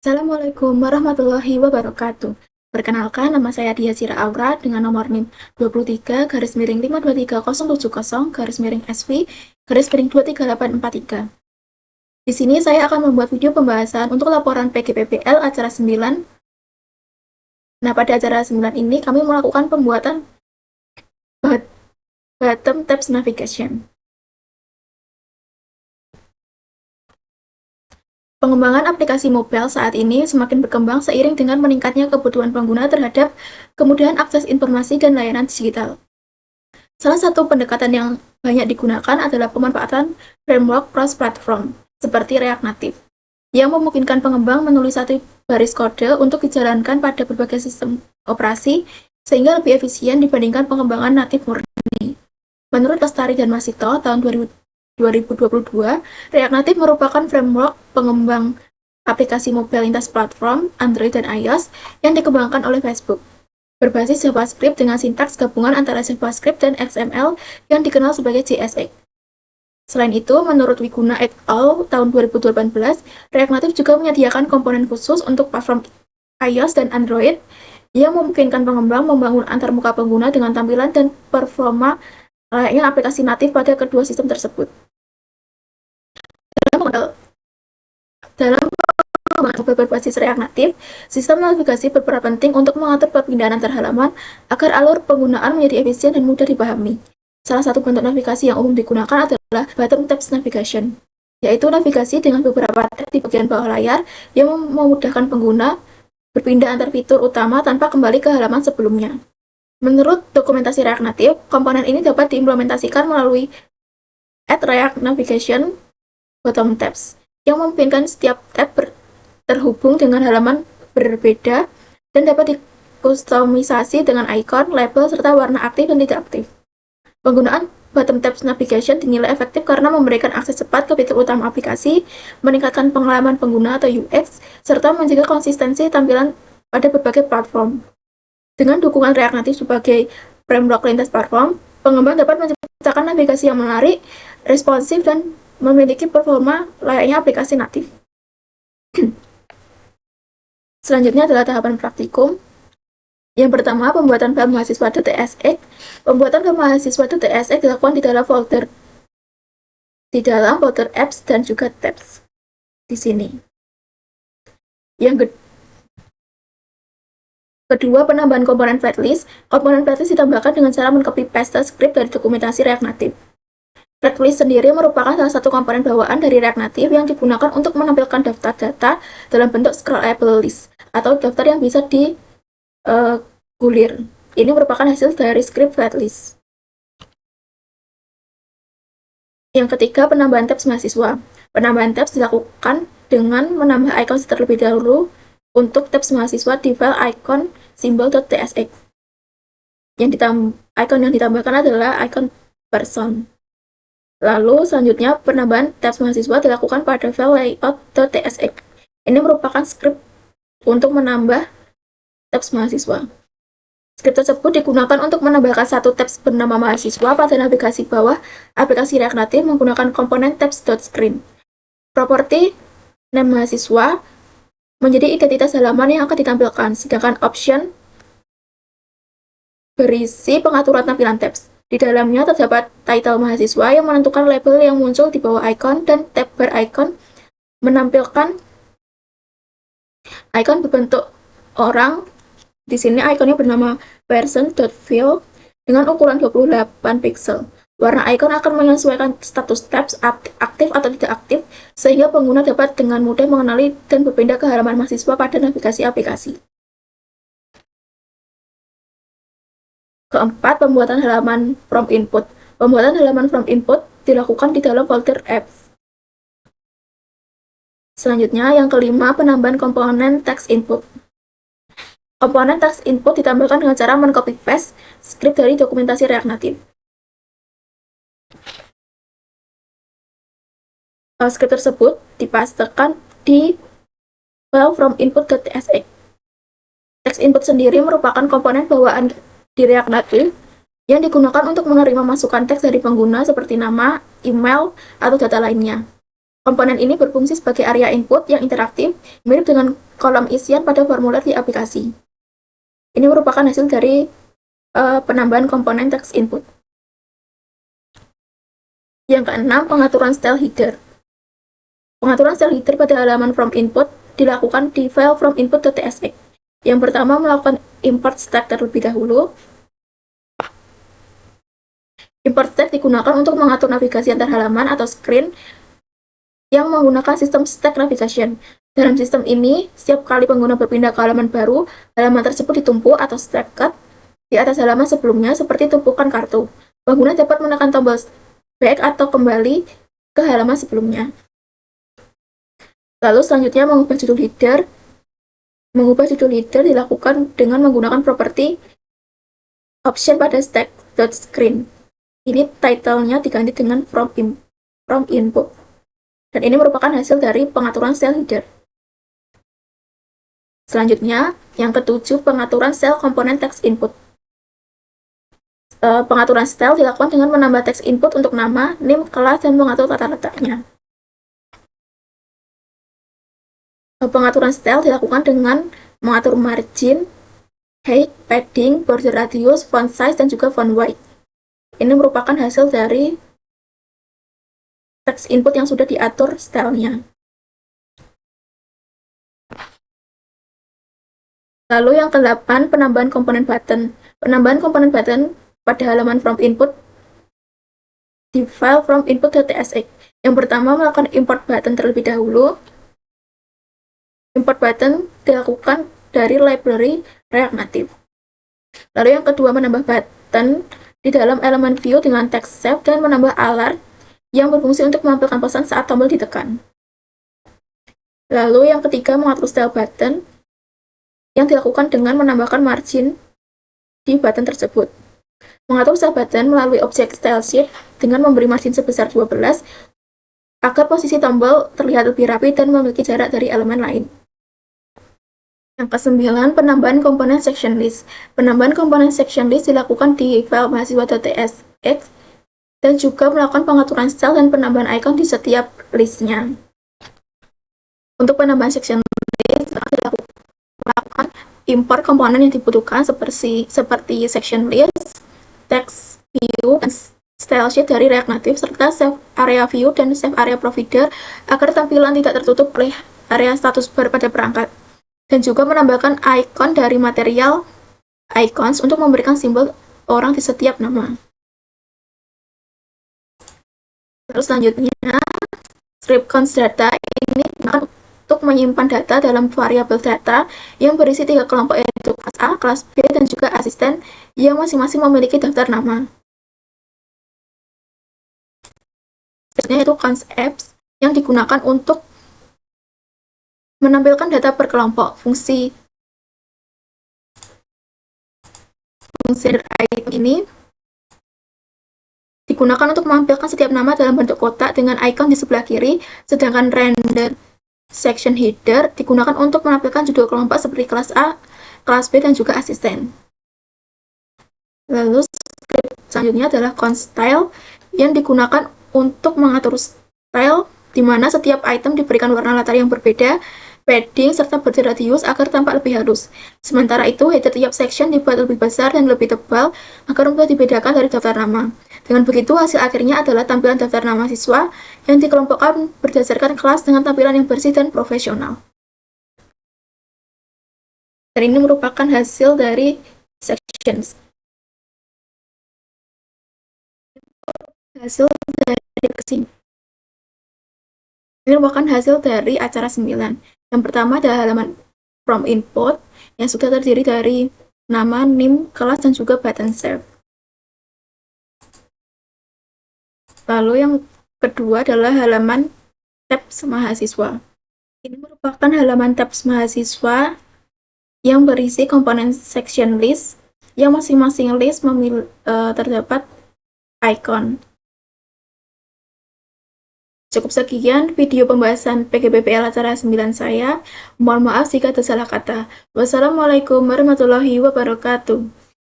Assalamualaikum warahmatullahi wabarakatuh. Perkenalkan, nama saya Dia Cira Aura dengan nomor NIM 23-523.070-SV-SV-23843. Di sini saya akan membuat video pembahasan untuk laporan PGPPL acara 9. Nah, pada acara 9 ini kami melakukan pembuatan bottom tabs navigation. Pengembangan aplikasi mobile saat ini semakin berkembang seiring dengan meningkatnya kebutuhan pengguna terhadap kemudahan akses informasi dan layanan digital. Salah satu pendekatan yang banyak digunakan adalah pemanfaatan framework cross-platform, seperti React Native, yang memungkinkan pengembang menulis satu baris kode untuk dijalankan pada berbagai sistem operasi, sehingga lebih efisien dibandingkan pengembangan natif murni. Menurut Lestari dan Masito, tahun 2022, React Native merupakan framework pengembang aplikasi mobile lintas platform Android dan iOS yang dikembangkan oleh Facebook. Berbasis JavaScript dengan sintaks gabungan antara JavaScript dan XML yang dikenal sebagai JSX. Selain itu, menurut Wiguna et al. Tahun 2018, React Native juga menyediakan komponen khusus untuk platform iOS dan Android yang memungkinkan pengembang membangun antarmuka pengguna dengan tampilan dan performa layaknya aplikasi natif pada kedua sistem tersebut. Dalam mobile berbasis React Native, sistem navigasi berperan penting untuk mengatur perpindahan antar halaman agar alur penggunaan menjadi efisien dan mudah dipahami. Salah satu bentuk navigasi yang umum digunakan adalah bottom tabs navigation, yaitu navigasi dengan beberapa tab di bagian bawah layar yang memudahkan pengguna berpindah antar fitur utama tanpa kembali ke halaman sebelumnya. Menurut dokumentasi React Native, komponen ini dapat diimplementasikan melalui @React Navigation bottom tabs, yang memungkinkan setiap tab terhubung dengan halaman berbeda dan dapat dikustomisasi dengan icon, label, serta warna aktif dan tidak aktif. Penggunaan bottom tabs navigation dinilai efektif karena memberikan akses cepat ke fitur utama aplikasi, meningkatkan pengalaman pengguna atau UX, serta menjaga konsistensi tampilan pada berbagai platform. Dengan dukungan React Native sebagai framework lintas platform, pengembang dapat menciptakan navigasi yang menarik, responsif, dan memiliki performa layaknya aplikasi natif. Selanjutnya adalah tahapan praktikum. Yang pertama, pembuatan file mahasiswa.tsx. Pembuatan file mahasiswa.tsx dilakukan di dalam folder apps dan juga tabs di sini. Yang kedua, penambahan komponen flatlist. Komponen flatlist ditambahkan dengan cara men-copy paste script dari dokumentasi React Native. Flatlist sendiri merupakan salah satu komponen bawaan dari React Native yang digunakan untuk menampilkan daftar data dalam bentuk scrollable list, atau daftar yang bisa gulir. Ini merupakan hasil dari script flatlist. Yang ketiga, penambahan tabs mahasiswa. Penambahan tabs dilakukan dengan menambah icon terlebih dahulu untuk tabs mahasiswa di file icon symbol.tsx. Icon yang ditambahkan adalah icon person. Lalu selanjutnya penambahan tabs mahasiswa dilakukan pada file layout.tsx. Ini merupakan script untuk menambah tabs mahasiswa. Script tersebut digunakan untuk menambahkan satu tabs bernama mahasiswa pada navigasi bawah aplikasi React Native menggunakan komponen tabs.screen. Properti name mahasiswa menjadi identitas halaman yang akan ditampilkan, sedangkan option berisi pengaturan tampilan tabs. Di dalamnya terdapat title mahasiswa yang menentukan label yang muncul di bawah icon, dan tab bar icon menampilkan icon berbentuk orang. Di sini ikonnya bernama person.fill dengan ukuran 28 pixel. Warna icon akan menyesuaikan status tabs aktif atau tidak aktif, sehingga pengguna dapat dengan mudah mengenali dan berpindah ke halaman mahasiswa pada navigasi aplikasi. Keempat, pembuatan halaman from input. Pembuatan halaman from input dilakukan di dalam folder apps. Selanjutnya, yang kelima, penambahan komponen text input. Komponen text input ditambahkan dengan cara men-copy paste script dari dokumentasi React Native. Script tersebut dipastekan di file from input.tsx. Text input sendiri merupakan komponen bawaan di React Native yang digunakan untuk menerima masukan teks dari pengguna seperti nama, email, atau data lainnya. Komponen ini berfungsi sebagai area input yang interaktif, mirip dengan kolom isian pada formulir di aplikasi. Ini merupakan hasil dari penambahan komponen text input. Yang keenam, pengaturan style header. Pengaturan style header pada halaman from input dilakukan di file from input.tsx. Yang pertama, melakukan import stack terlebih dahulu. Import stack digunakan untuk mengatur navigasi antar halaman atau screen yang menggunakan sistem stack navigation. Dalam sistem ini, setiap kali pengguna berpindah ke halaman baru, halaman tersebut ditumpuk atau stacked di atas halaman sebelumnya seperti tumpukan kartu. Pengguna dapat menekan tombol back atau kembali ke halaman sebelumnya. Lalu selanjutnya mengubah judul header. Mengubah judul header dilakukan dengan menggunakan properti option pada stack.screen. Ini title-nya diganti dengan from input. Dan ini merupakan hasil dari pengaturan style header. Selanjutnya, yang ketujuh, pengaturan style komponen text input. Pengaturan style dilakukan dengan menambah text input untuk nama, name, kelas, dan mengatur tata letaknya. Pengaturan style dilakukan dengan mengatur margin, height, padding, border radius, font size, dan juga font weight. Ini merupakan hasil dari text input yang sudah diatur stylenya. Lalu yang ke-8, penambahan komponen button. Penambahan komponen button pada halaman from input di file from input.tsx. Yang pertama, melakukan import button terlebih dahulu. Import button dilakukan dari library React Native. Lalu yang kedua, menambah button di dalam elemen view dengan text save dan menambah alert yang berfungsi untuk menampilkan pesan saat tombol ditekan. Lalu yang ketiga, mengatur style button yang dilakukan dengan menambahkan margin di button tersebut. Mengatur style button melalui objek style sheet dengan memberi margin sebesar 12 agar posisi tombol terlihat lebih rapi dan memiliki jarak dari elemen lain. Yang ke-9, penambahan komponen section list. Penambahan komponen section list dilakukan di file mahasiswa.tsx dan juga melakukan pengaturan style dan penambahan icon di setiap listnya. Untuk penambahan section list, dilakukan import komponen yang dibutuhkan seperti section list, text view, dan style sheet dari React Native, serta save area view dan save area provider agar tampilan tidak tertutup oleh area status bar pada perangkat. Dan juga menambahkan icon dari material icons untuk memberikan simbol orang di setiap nama. Terus selanjutnya, strip cons data ini digunakan untuk menyimpan data dalam variabel data yang berisi 3 kelompok, yaitu kelas A, kelas B, dan juga asisten yang masing-masing memiliki daftar nama. Selanjutnya yaitu cons apps yang digunakan untuk menampilkan data per kelompok. Fungsi item ini digunakan untuk menampilkan setiap nama dalam bentuk kotak dengan icon di sebelah kiri, sedangkan render section header digunakan untuk menampilkan judul kelompok seperti kelas A, kelas B, dan juga asisten. Lalu selanjutnya adalah cons style yang digunakan untuk mengatur style di mana setiap item diberikan warna latar yang berbeda, padding, serta border radius agar tampak lebih halus. Sementara itu, header tiap section dibuat lebih besar dan lebih tebal agar mudah dibedakan dari daftar nama. Dengan begitu, hasil akhirnya adalah tampilan daftar nama siswa yang dikelompokkan berdasarkan kelas dengan tampilan yang bersih dan profesional. Dan ini merupakan hasil dari sections. Hasil dari kesini. Ini merupakan hasil dari acara 9. Yang pertama adalah halaman from input yang sudah terdiri dari nama, name, kelas, dan juga button save. Lalu yang kedua adalah halaman tabs mahasiswa. Ini merupakan halaman tabs mahasiswa yang berisi komponen section list yang masing-masing list terdapat icon. Cukup sekian video pembahasan PGBPL acara 9 saya. Mohon maaf jika ada salah kata. Wassalamualaikum warahmatullahi wabarakatuh.